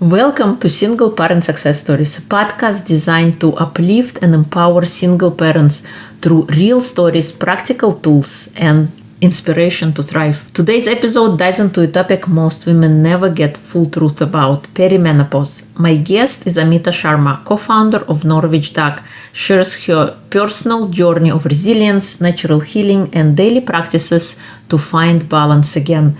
Welcome to Single Parent Success Stories, a podcast designed to uplift and empower single parents through real stories, practical tools, and inspiration to thrive. Today's episode dives into a topic most women never get full truth about: perimenopause. My guest is Amita Sharma, co-founder of Nourish Doc, shares her personal journey of resilience, natural healing, and daily practices to find balance again.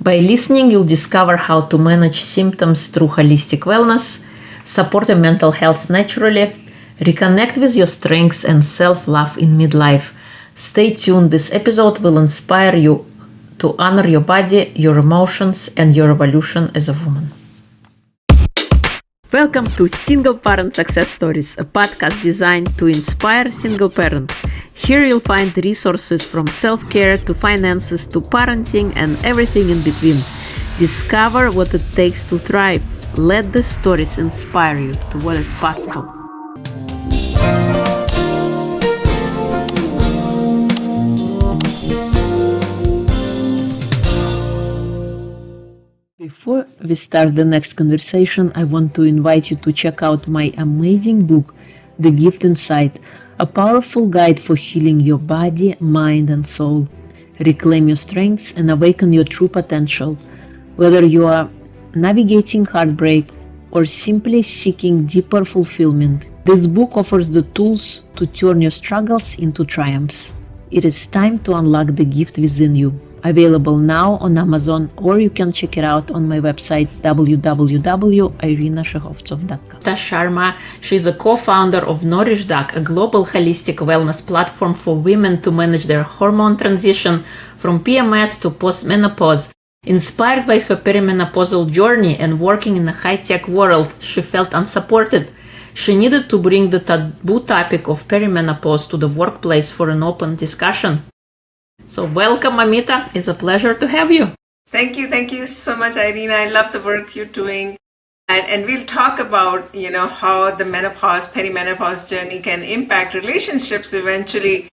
By listening, you'll discover how to manage symptoms through holistic wellness, support your mental health naturally, reconnect with your strengths, and self-love in midlife. Stay tuned. This episode will inspire you to honor your body, your emotions, and your evolution as a woman. Welcome to Single Parent Success Stories, a podcast designed to inspire single parents. Here you'll find resources from self-care to finances to parenting and everything in between. Discover what it takes to thrive. Let the stories inspire you to what is possible. Before we start the next conversation, I want to invite you to check out my amazing book, The Gift Inside, a powerful guide for healing your body, mind, and soul. Reclaim your strengths and awaken your true potential. Whether you are navigating heartbreak or simply seeking deeper fulfillment, this book offers the tools to turn your struggles into triumphs. It is time to unlock the gift within you. Available now on Amazon, or you can check it out on my website www.irinashahovtsov.com. Amita Sharma, she's a co-founder of Nourish Doc, a global holistic wellness platform for women to manage their hormone transition from PMS to postmenopause. Inspired by her perimenopausal journey and working in a high-tech world, she felt unsupported. She needed to bring the taboo topic of perimenopause to the workplace for an open discussion. So welcome, Amita. It's a pleasure to have you. Thank you so much, Irina. I love the work you're doing. And we'll talk about, how the perimenopause journey can impact relationships. Eventually,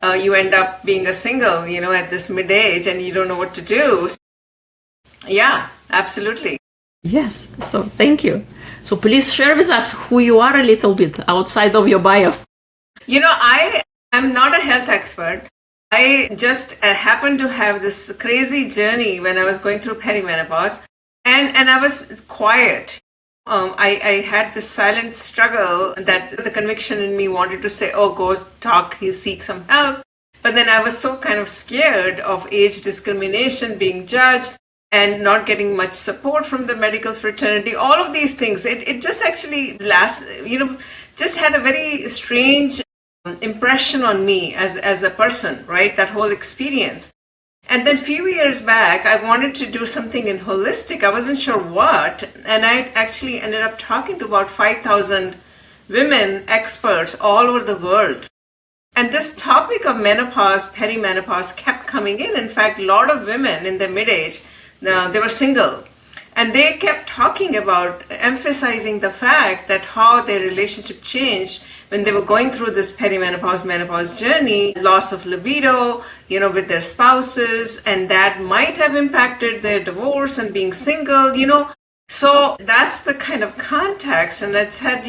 you end up being a single, at this mid-age and you don't know what to do. Yeah, absolutely. Yes. So thank you. So please share with us who you are a little bit outside of your bio. I am not a health expert. I just happened to have this crazy journey when I was going through perimenopause, and I was quiet. I had this silent struggle that the conviction in me wanted to say, oh, go talk, seek some help. But then I was so kind of scared of age discrimination, being judged, and not getting much support from the medical fraternity. All of these things, it just actually just had a very strange impression on me as a person, right? That whole experience. And then a few years back, I wanted to do something in holistic. I wasn't sure what. And I actually ended up talking to about 5,000 women experts all over the world. And this topic of menopause, perimenopause kept coming in. In fact, a lot of women in their mid-age, they were single. And they kept talking about, emphasizing the fact that how their relationship changed when they were going through this menopause journey, loss of libido, with their spouses, and that might have impacted their divorce and being single, So that's the kind of context. And I said,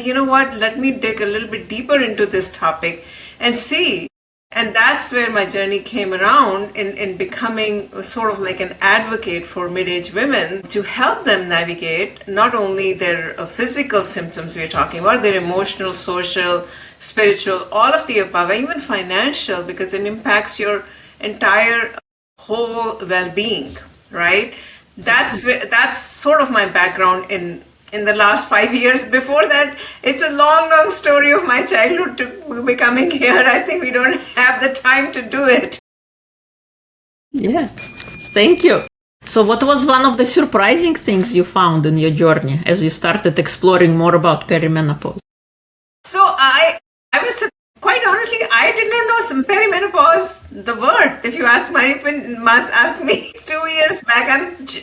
let me dig a little bit deeper into this topic and see. And that's where my journey came around in becoming sort of like an advocate for mid-age women to help them navigate not only their physical symptoms we're talking about, their emotional, social, spiritual, all of the above, even financial, because it impacts your entire whole well-being, right? That's sort of my background in the last 5 years. Before that, it's a long story of my childhood to becoming here. I think we don't have the time to do it. Yeah, thank you. So what was one of the surprising things you found in your journey as you started exploring more about perimenopause? So I was quite honestly, I did not know some perimenopause, the word. If you ask my opinion, must ask me 2 years back.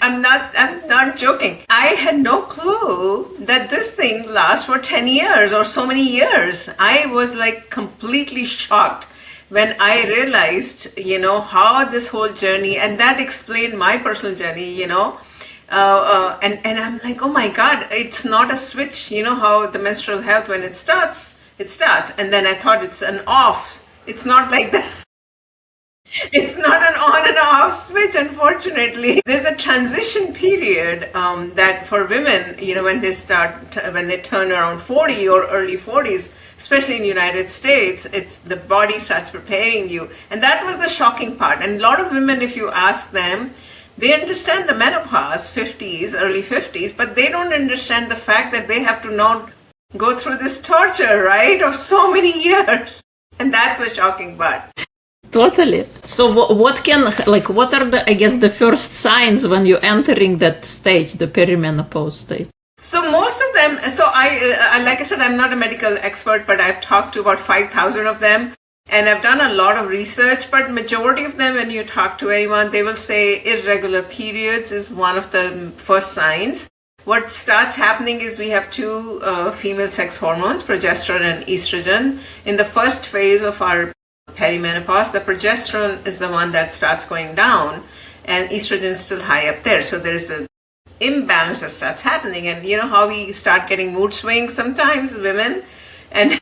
I'm not joking. I had no clue that this thing lasts for 10 years or so many years. I was like completely shocked when I realized, how this whole journey, and that explained my personal journey, And I'm like, oh my God, it's not a switch. You know how the menstrual health, when it starts. And then I thought it's an off. It's not like that. It's not an on and off switch, unfortunately. There's a transition period that for women, when they turn around 40 or early 40s, especially in the United States, it's the body starts preparing you. And that was the shocking part. And a lot of women, if you ask them, they understand the menopause, 50s, early 50s, but they don't understand the fact that they have to now go through this torture, right, of so many years. And that's the shocking part. Totally. So what are the first signs when you're entering that stage, the perimenopause stage? So most of them, like I said, I'm not a medical expert, but I've talked to about 5,000 of them, and I've done a lot of research, but majority of them, when you talk to anyone, they will say irregular periods is one of the first signs. What starts happening is we have two female sex hormones, progesterone and estrogen. In the first phase of our perimenopause, the progesterone is the one that starts going down and estrogen is still high up there. So there's an imbalance that starts happening. And you know how we start getting mood swings sometimes, women, and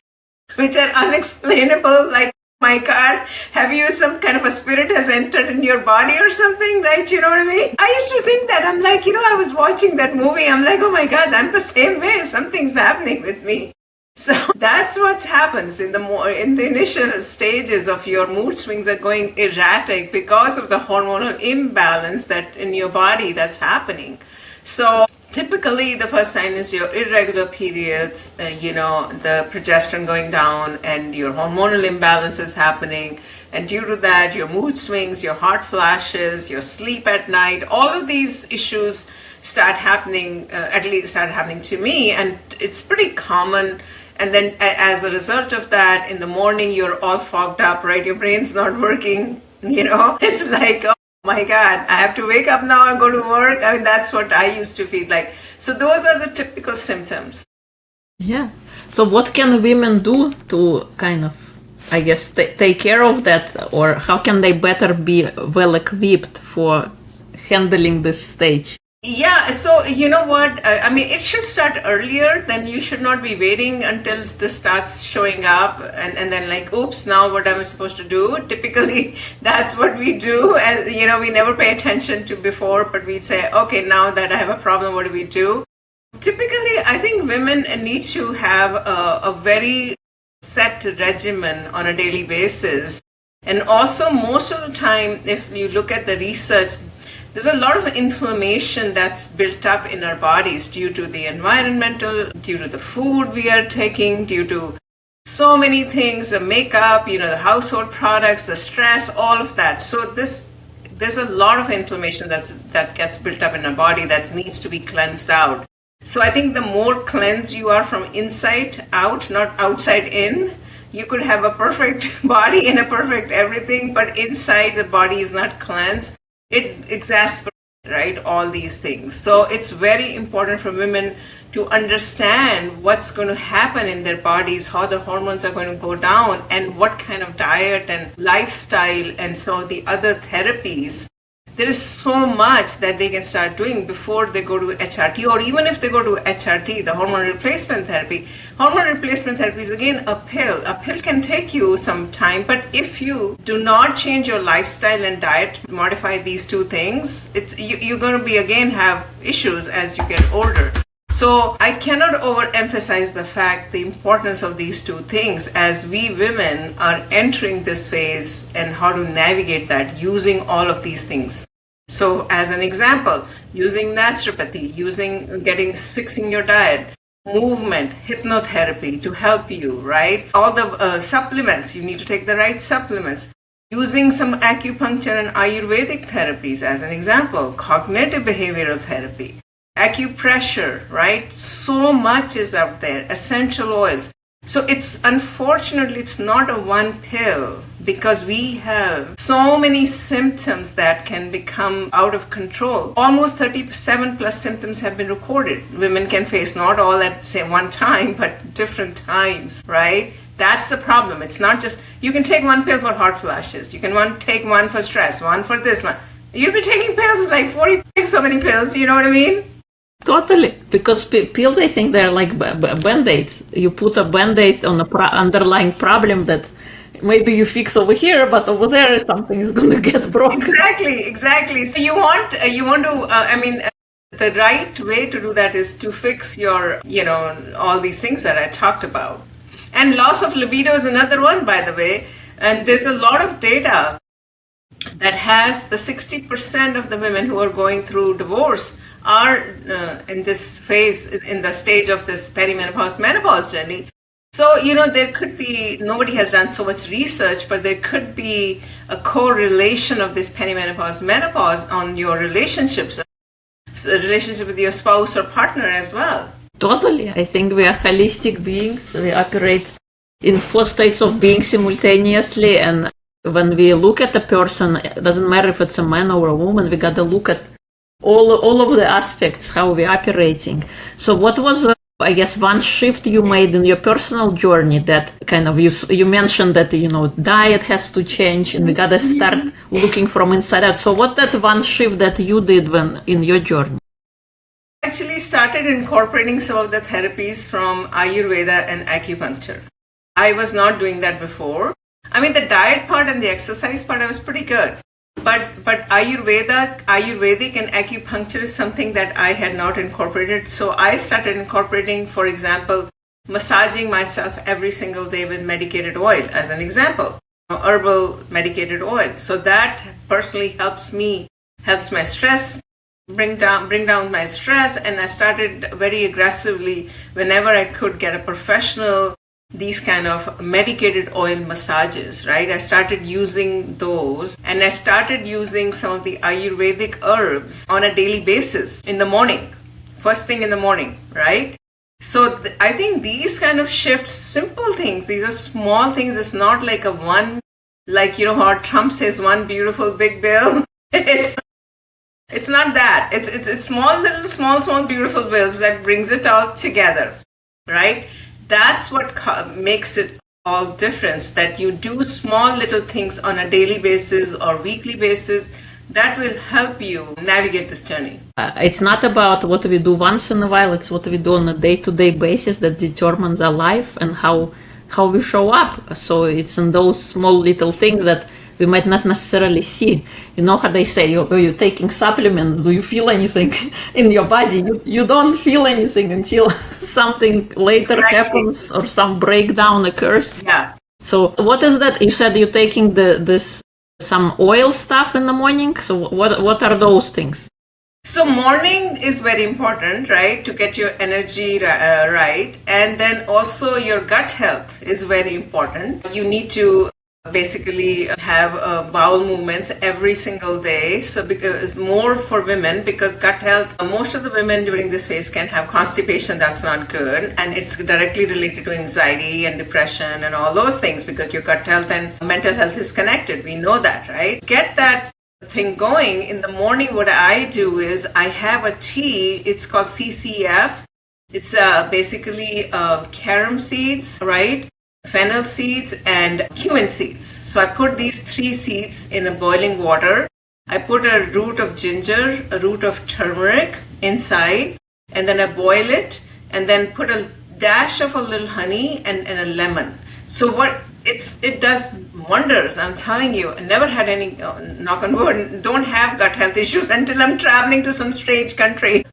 which are unexplainable, like, my God, have you some kind of a spirit has entered in your body or something, right? You know what I mean? I used to think that. I'm like, I was watching that movie. I'm like, oh my God, I'm the same way. Something's happening with me. So that's what happens in the initial stages of your mood swings are going erratic because of the hormonal imbalance that in your body that's happening. So typically the first sign is your irregular periods, the progesterone going down and your hormonal imbalance is happening. And due to that, your mood swings, your hot flashes, your sleep at night, all of these issues start happening, at least start happening to me. And it's pretty common. And then as a result of that, in the morning, you're all fogged up, right? Your brain's not working, It's like, oh my God, I have to wake up now and go to work. I mean, that's what I used to feel like. So those are the typical symptoms. Yeah. So what can women do to kind of, I guess, take care of that? Or how can they better be well equipped for handling this stage? Yeah, so you know what? I mean, it should start earlier. Then you should not be waiting until this starts showing up and then like, oops, now what am I supposed to do? Typically, that's what we do. And, we never pay attention to before, but we say, okay, now that I have a problem, what do we do? Typically, I think women need to have a very set regimen on a daily basis. And also, most of the time, if you look at the research, there's a lot of inflammation that's built up in our bodies due to the environmental, due to the food we are taking, due to so many things, the makeup, the household products, the stress, all of that. So there's a lot of inflammation that gets built up in our body that needs to be cleansed out. So I think the more cleansed you are from inside out, not outside in, you could have a perfect body and a perfect everything, but inside the body is not cleansed. It exacerbates, right, all these things. So it's very important for women to understand what's going to happen in their bodies, how the hormones are going to go down, and what kind of diet and lifestyle and so the other therapies. There is so much that they can start doing before they go to HRT, or even if they go to HRT, the hormone replacement therapy. Hormone replacement therapy is again a pill. A pill can take you some time, but if you do not change your lifestyle and diet, modify these two things, you're going to be again have issues as you get older. So I cannot overemphasize the importance of these two things as we women are entering this phase and how to navigate that using all of these things. So as an example, using naturopathy, fixing your diet, movement, hypnotherapy to help you, right? All the supplements, you need to take the right supplements. Using some acupuncture and Ayurvedic therapies as an example, cognitive behavioral therapy. Acupressure, right? So much is out there, essential oils. So unfortunately, it's not a one pill because we have so many symptoms that can become out of control. Almost 37 plus symptoms have been recorded. Women can face not all at say one time, but different times, right? That's the problem. It's not just, you can take one pill for hot flashes. You can take one for stress, one for this one. You'll be taking pills like 40, so many pills, you know what I mean? Totally, because pills, I think they're like band-aids. You put a band-aid on a underlying problem that maybe you fix over here, but over there something is going to get broken. Exactly. So you want to, the right way to do that is to fix your, all these things that I talked about. And loss of libido is another one, by the way. And there's a lot of data that has the 60% of the women who are going through divorce are in this phase, in the stage of this perimenopause, menopause journey. So, there could be, nobody has done so much research, but there could be a correlation of this perimenopause, menopause on your relationships, relationship with your spouse or partner as well. Totally. I think we are holistic beings. We operate in 4 states of being simultaneously. And when we look at a person, it doesn't matter if it's a man or a woman, we got to look at all of the aspects, how we're operating. So what was, I guess, one shift you made in your personal journey that kind of, you mentioned that, diet has to change and we got to start looking from inside out. So what that one shift that you did when in your journey? Actually started incorporating some of the therapies from Ayurveda and acupuncture. I was not doing that before. The diet part and the exercise part, I was pretty good. But Ayurvedic and acupuncture is something that I had not incorporated. So I started incorporating, for example, massaging myself every single day with medicated oil, as an example, herbal medicated oil. So that personally helps my stress, bring down my stress. And I started very aggressively, whenever I could, get a professional, these kind of medicated oil massages, right? I started using those, and I started using some of the Ayurvedic herbs on a daily basis in the morning, first thing in the morning, right? So I think these kind of shifts, simple things, these are small things. It's not like how Trump says, one beautiful big bill. It's not that. It's small beautiful bills that brings it all together, right? That's what makes it all difference, that you do small little things on a daily basis or weekly basis that will help you navigate this journey. It's not about what we do once in a while, it's what we do on a day-to-day basis that determines our life and how we show up. So it's in those small little things that we might not necessarily see. You know how they say, you're taking supplements, do you feel anything in your body? You don't feel anything until something later happens or some breakdown occurs. Yeah. So what is that? You said you're taking some oil stuff in the morning. So what are those things? So morning is very important, right? To get your energy right. And then also your gut health is very important. You need to basically have bowel movements every single day. So because more for women, because gut health, most of the women during this phase can have constipation. That's not good. And it's directly related to anxiety and depression and all those things, because your gut health and mental health is connected. We know that, right? Get that thing going. In the morning, what I do is I have a tea. It's called CCF. It's basically carom seeds, right? Fennel seeds and cumin seeds. So I put these 3 seeds in a boiling water. I put a root of ginger, a root of turmeric inside, and then I boil it, and then put a dash of a little honey and a lemon. So it does wonders. I'm telling you, I never had any, knock on wood, don't have gut health issues until I'm traveling to some strange country.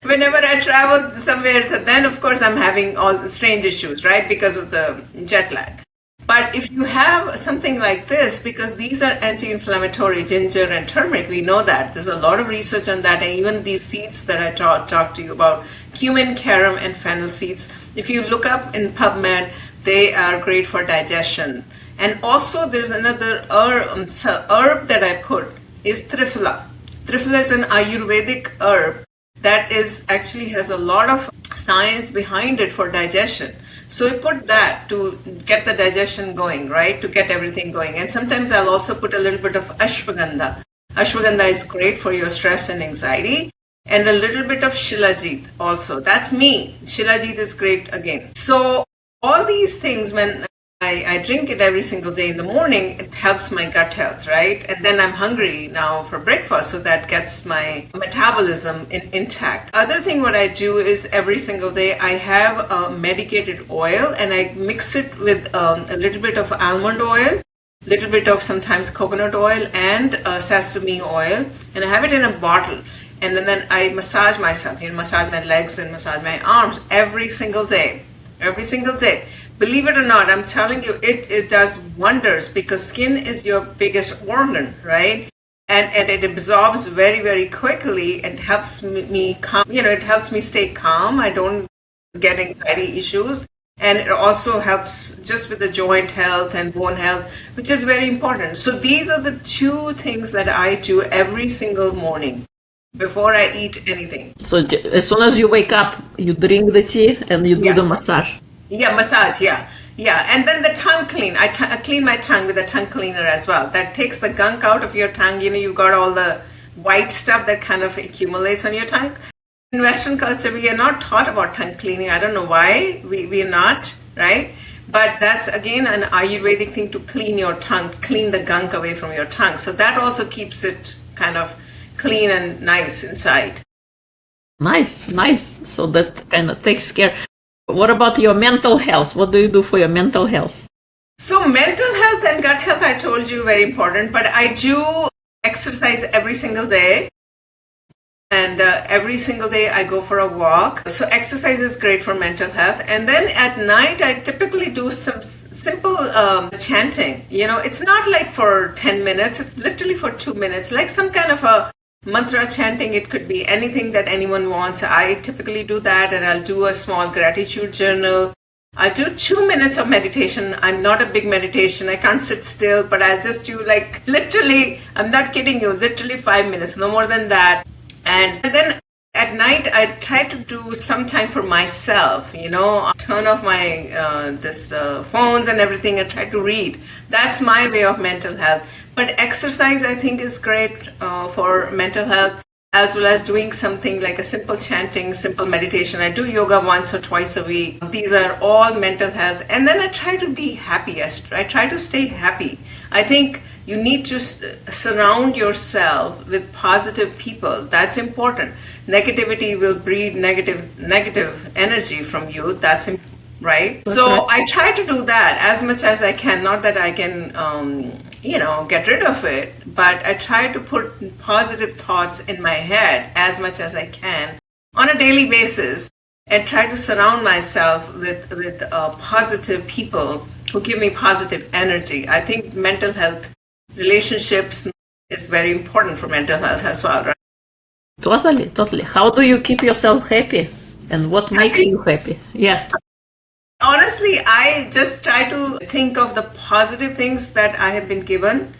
Whenever I travel somewhere, so then of course I'm having all the strange issues, right? Because of the jet lag. But if you have something like this, because these are anti-inflammatory, ginger and turmeric, we know that. There's a lot of research on that. And even these seeds that I talked to you about, cumin, carom and fennel seeds, if you look up in PubMed, they are great for digestion. And also there's another herb that I put is Triphala. Triphala is an Ayurvedic herb that actually has a lot of science behind it for digestion. So we put that to get the digestion going, right? To get everything going. And sometimes I'll also put a little bit of ashwagandha. Ashwagandha is great for your stress and anxiety. And a little bit of shilajit also. That's me. Shilajit is great again. So all these things, when I drink it every single day in the morning. It helps my gut health, right? And then I'm hungry now for breakfast, so that gets my metabolism intact. Other thing what I do is every single day I have a medicated oil and I mix it with a little bit of almond oil, little bit of sometimes coconut oil and sesame oil, and I have it in a bottle. And then I massage myself, massage my legs and massage my arms every single day. Every single day. Believe it or not, I'm telling you, it does wonders because skin is your biggest organ, right? And it absorbs very, very quickly and helps me calm. It helps me stay calm. I don't get anxiety issues. And it also helps just with the joint health and bone health, which is very important. So these are the two things that I do every single morning before I eat anything. So as soon as you wake up, you drink the tea and you do the massage. Yeah, massage, yeah. And then the tongue clean. I clean my tongue with a tongue cleaner as well. That takes the gunk out of your tongue. You've got all the white stuff that kind of accumulates on your tongue. In Western culture, we are not taught about tongue cleaning. I don't know why we are not, right? But that's again an Ayurvedic thing to clean your tongue, clean the gunk away from your tongue. So that also keeps it kind of clean and nice inside. Nice. So that kind of takes care. What about your mental health? What do you do for your mental health? So mental health and gut health, I told you, very important, but I do exercise every single day. And every single day I go for a walk. So exercise is great for mental health. And then at night, I typically do some simple chanting. It's not like for 10 minutes. It's literally for 2 minutes, like some kind of a mantra chanting. It could be anything that anyone wants. I typically do that, and I'll do a small gratitude journal. I do 2 minutes of meditation. I'm not a big meditation. I can't sit still, but I'll just do literally, I'm not kidding you, literally 5 minutes, no more than that. And then at night, I try to do some time for myself, turn off my phones and everything and try to read. That's my way of mental health. But exercise, I think, is great for mental health, as well as doing something like a simple chanting, simple meditation. I do yoga once or twice a week. These are all mental health. And then I try to be happy. I try to stay happy. I think you need to surround yourself with positive people. That's important. Negativity will breed negative energy from you. That's right. So I try to do that as much as I can. Not that I can, get rid of it, but I try to put positive thoughts in my head as much as I can on a daily basis, and try to surround myself with positive people who give me positive energy. I think mental health, relationships is very important for mental health as well, right? Totally. How do you keep yourself happy? And what makes you happy? Yes. Honestly, I just try to think of the positive things that I have been given.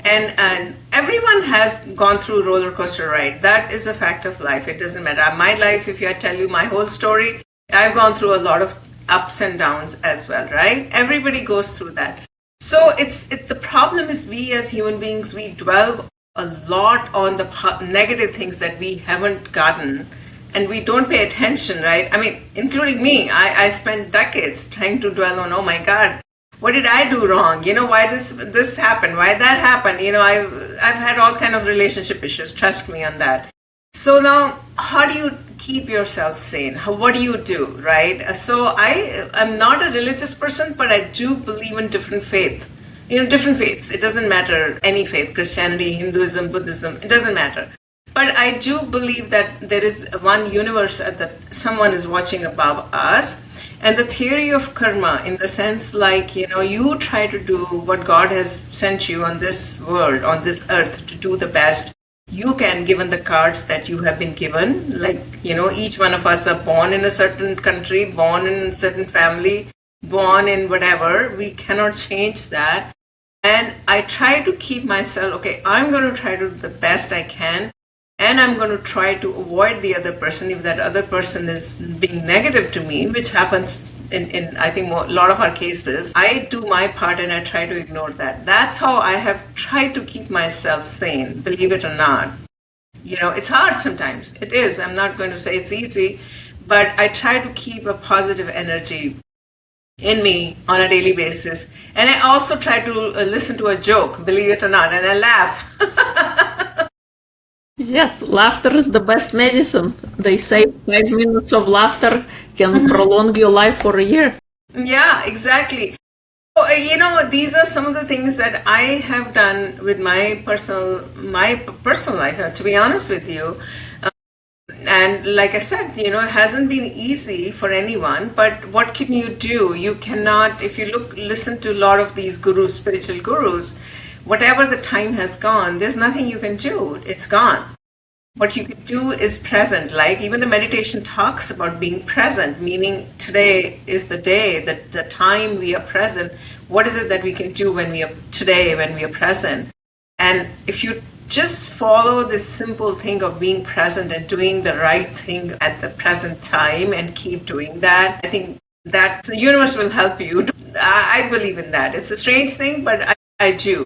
And everyone has gone through a roller coaster ride. That is a fact of life. It doesn't matter. My life, if I tell you my whole story, I've gone through a lot of ups and downs as well, right? Everybody goes through that. So the problem is, we as human beings, we dwell a lot on the negative things that we haven't gotten, and we don't pay attention, right? I mean, including me, I spent decades trying to dwell on, oh my God, what did I do wrong? Why this happened? Why that happened? I've had all kind of relationship issues. Trust me on that. So now, how do you keep yourself sane? What do you do, right? So I'm not a religious person, but I do believe in different faiths. Different faiths. It doesn't matter, any faith, Christianity, Hinduism, Buddhism, it doesn't matter. But I do believe that there is one universe that someone is watching above us. And the theory of karma, in the sense you try to do what God has sent you on this world, on this earth, to do the best you can, given the cards that you have been given. Each one of us are born in a certain country, born in a certain family, born in whatever. We cannot change that. And I try to keep myself, okay, I'm going to try to do the best I can. And I'm going to try to avoid the other person if that other person is being negative to me, which happens in I think a lot of our cases. I do my part and I try to ignore that. That's how I have tried to keep myself sane, believe it or not. It's hard sometimes. It is. I'm not going to say it's easy, but I try to keep a positive energy in me on a daily basis. And I also try to listen to a joke, believe it or not, and I laugh. Yes, laughter is the best medicine. They say 5 minutes of laughter can prolong your life for a year. Yeah, exactly. These are some of the things that I have done with my personal life, to be honest with you. And like I said, it hasn't been easy for anyone, but what can you do? You cannot, if you listen to a lot of these gurus, spiritual gurus, whatever the time has gone, there's nothing you can do. It's gone. What you can do is present. Like even the meditation talks about being present, meaning today is the day, that the time we are present. What is it that we can do when we are present? And if you just follow this simple thing of being present and doing the right thing at the present time and keep doing that, I think that the universe will help you. I believe in that. It's a strange thing, but I do.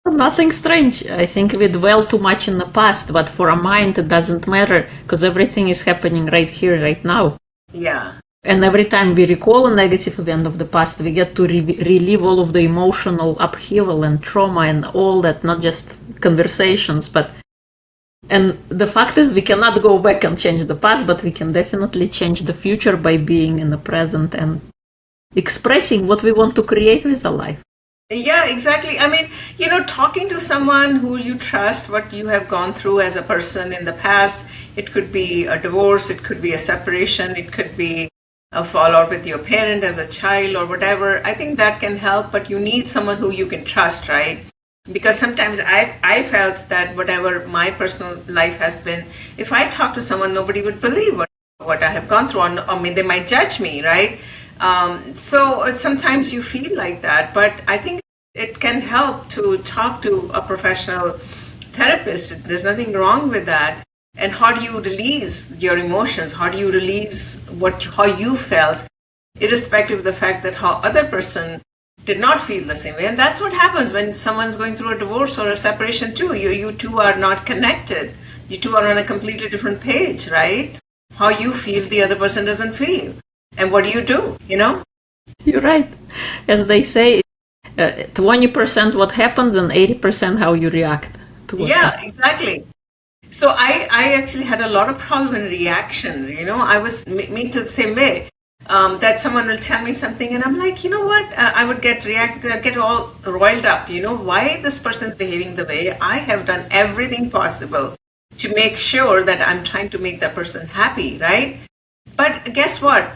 Nothing strange. I think we dwell too much in the past, but for a mind it doesn't matter because everything is happening right here, right now. Yeah. And every time we recall a negative event of the past, we get to relive all of the emotional upheaval and trauma and all that, not just conversations, but. And the fact is, we cannot go back and change the past, but we can definitely change the future by being in the present and expressing what we want to create with our life. Yeah, exactly. I mean, talking to someone who you trust, what you have gone through as a person in the past, it could be a divorce, it could be a separation, it could be a fallout with your parent as a child or whatever. I think that can help, but you need someone who you can trust, right? Because sometimes I felt that whatever my personal life has been, if I talk to someone, nobody would believe what I have gone through, or they might judge me, right? So sometimes you feel like that, but I think it can help to talk to a professional therapist. There's nothing wrong with that. And how do you release your emotions? How do you release how you felt, irrespective of the fact that how other person did not feel the same way? And that's what happens when someone's going through a divorce or a separation too. You two are not connected. You two are on a completely different page, right? How you feel, the other person doesn't feel. And what do? You're right. As they say, 20% what happens and 80% how you react to what happens. Exactly. So I actually had a lot of problem in reaction. I was me too the same way. That someone will tell me something and I'm like, what? I would get all roiled up. Why this person is behaving the way? I have done everything possible to make sure that I'm trying to make that person happy, right? But guess what?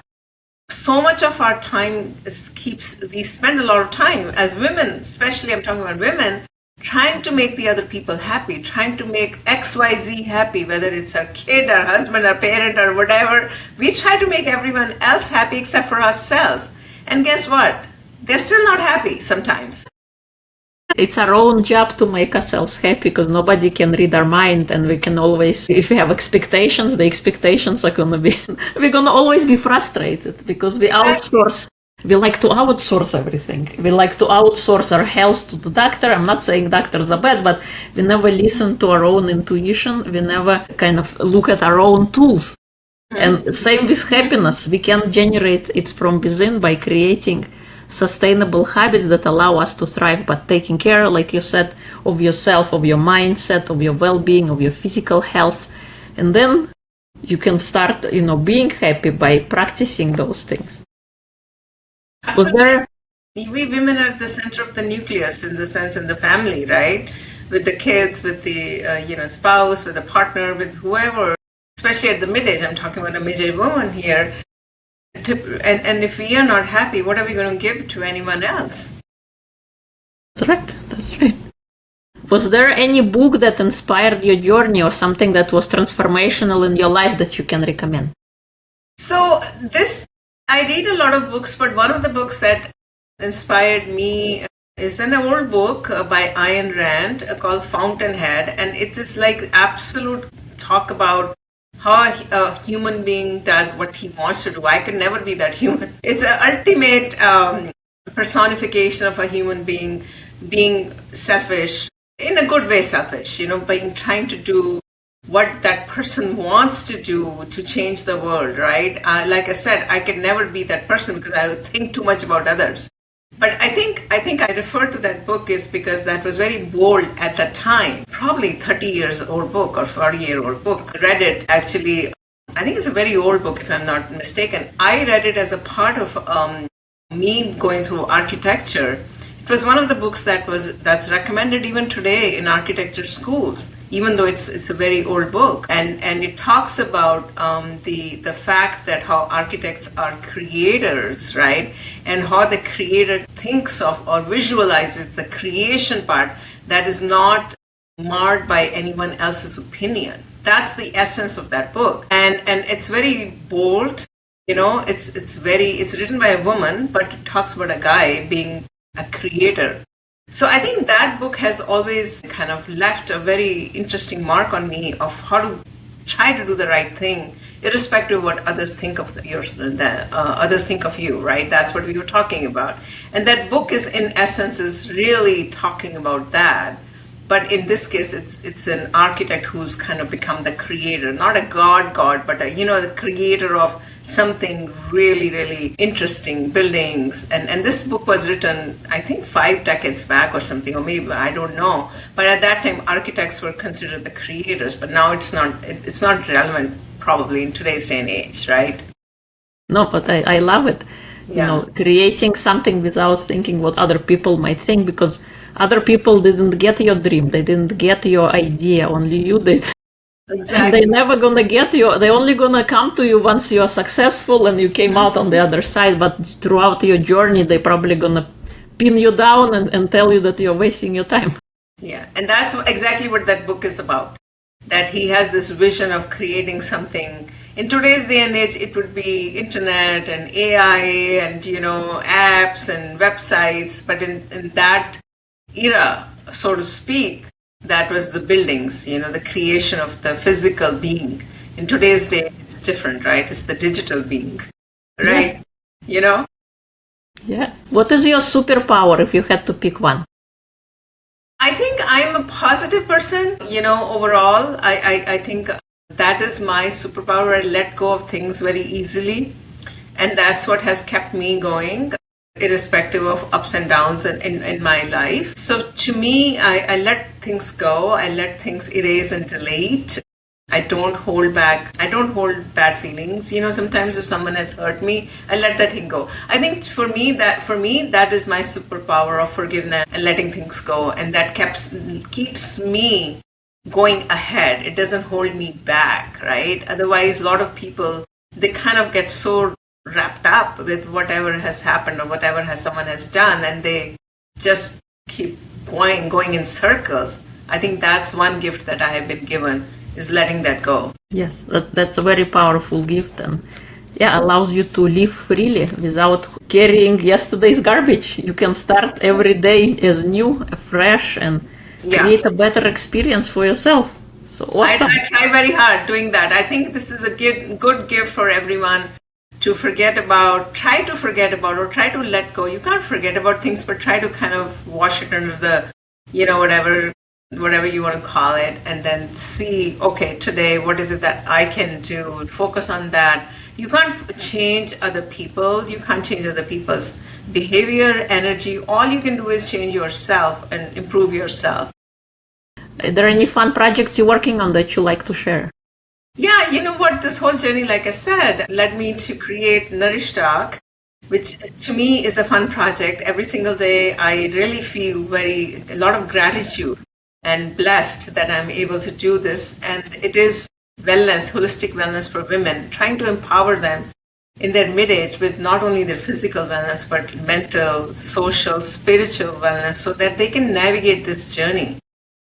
So much of our time we spend a lot of time as women, especially I'm talking about women, trying to make the other people happy, trying to make XYZ happy, whether it's our kid, our husband, our parent, or whatever. We try to make everyone else happy except for ourselves. And guess what? They're still not happy sometimes. It's our own job to make ourselves happy because nobody can read our mind, and we can always, if we have expectations, the expectations are going to be, we're going to always be frustrated because we outsource. We like to outsource everything. We like to outsource our health to the doctor. I'm not saying doctors are bad, but we never listen to our own intuition. We never kind of look at our own tools. And same with happiness. We can generate it from within by creating sustainable habits that allow us to thrive, but taking care, like you said, of yourself, of your mindset, of your well-being, of your physical health. And then you can start, being happy by practicing those things. We women are at the center of the nucleus, in the sense, in the family, right? With the kids, with the spouse, with the partner, with whoever. Especially at the mid-age, I'm talking about a mid-age woman here. And if we are not happy, what are we going to give to anyone else? That's right. Was there any book that inspired your journey or something that was transformational in your life that you can recommend? So I read a lot of books, but one of the books that inspired me is an old book by Ayn Rand called Fountainhead. And it is like absolute talk about how a human being does what he wants to do. I could never be that human. It's an ultimate personification of a human being selfish, in a good way selfish, trying to do what that person wants to do to change the world, right? Like I said, I could never be that person because I would think too much about others. But I think I refer to that book is because that was very bold at the time, probably 30 years old book or 40-year-old book. I read it actually. I think it's a very old book, if I'm not mistaken. I read it as a part of me going through architecture. It was one of the books that's recommended even today in architecture schools, even though it's a very old book, and it talks about the fact that how architects are creators, right, and how the creator thinks of or visualizes the creation part that is not marred by anyone else's opinion. That's the essence of that book, and it's very bold. It's written by a woman, but it talks about a guy being a creator. So I think that book has always kind of left a very interesting mark on me of how to try to do the right thing, irrespective of what others think of others think of you, right? That's what we were talking about. And that book is really talking about that. But in this case, it's an architect who's kind of become the creator, not a god, but the creator of something really, really interesting, buildings. And this book was written, I think, 5 decades back or something, or maybe, I don't know. But at that time, architects were considered the creators. But now it's not relevant probably in today's day and age, right? No, but I love it. Yeah. Creating something without thinking what other people might think, because other people didn't get your dream, they didn't get your idea, only you did. Exactly. And they're never gonna get you, they're only gonna come to you once you're successful and you came out on the other side, but throughout your journey, they're probably gonna pin you down and tell you that you're wasting your time. Yeah, and that's exactly what that book is about. That he has this vision of creating something. In today's day and age, it would be internet and AI and, apps and websites. But in that era, so to speak, that was the buildings, the creation of the physical being. In today's day, it's different, right? It's the digital being, right? Yes. Yeah. What is your superpower if you had to pick one? I think I'm a positive person, overall. I think that is my superpower. I let go of things very easily. And that's what has kept me going, irrespective of ups and downs in my life. So to me, I let things go. I let things erase and delete. I don't hold back. I don't hold bad feelings. Sometimes if someone has hurt me, I let that thing go. I think for me, that is my superpower of forgiveness and letting things go. And that keeps me going ahead. It doesn't hold me back, right? Otherwise, a lot of people, they kind of get so wrapped up with whatever has happened or whatever someone has done, and they just keep going in circles. I think that's one gift that I have been given, is letting that go. Yes, that's a very powerful gift, and allows you to live freely without carrying yesterday's garbage. You can start every day as new, fresh, and create a better experience for yourself. So awesome. I try very hard doing that. I think this is a good gift for everyone to try to forget about or try to let go. You can't forget about things, but try to kind of wash it under the, whatever you want to call it, and then see, okay, today, what is it that I can do? Focus on that. You can't change other people. You can't change other people's behavior, energy. All you can do is change yourself and improve yourself. Are there any fun projects you're working on that you like to share? Yeah, you know what? This whole journey, like I said, led me to create Nourish Doc, which to me is a fun project. Every single day, I really feel a lot of gratitude and blessed that I'm able to do this. And it is wellness, holistic wellness for women, trying to empower them in their mid-age with not only their physical wellness, but mental, social, spiritual wellness, so that they can navigate this journey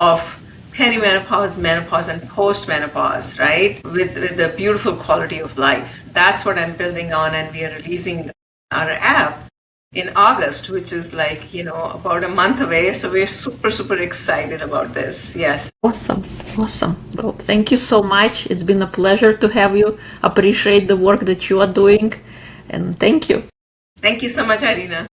of perimenopause, menopause, and post-menopause, right? With the beautiful quality of life. That's what I'm building on, and we are releasing our app in August, which is about a month away. So we're super, super excited about this. Yes. Awesome. Well, thank you so much. It's been a pleasure to have you. Appreciate the work that you are doing, and thank you. Thank you so much, Irina.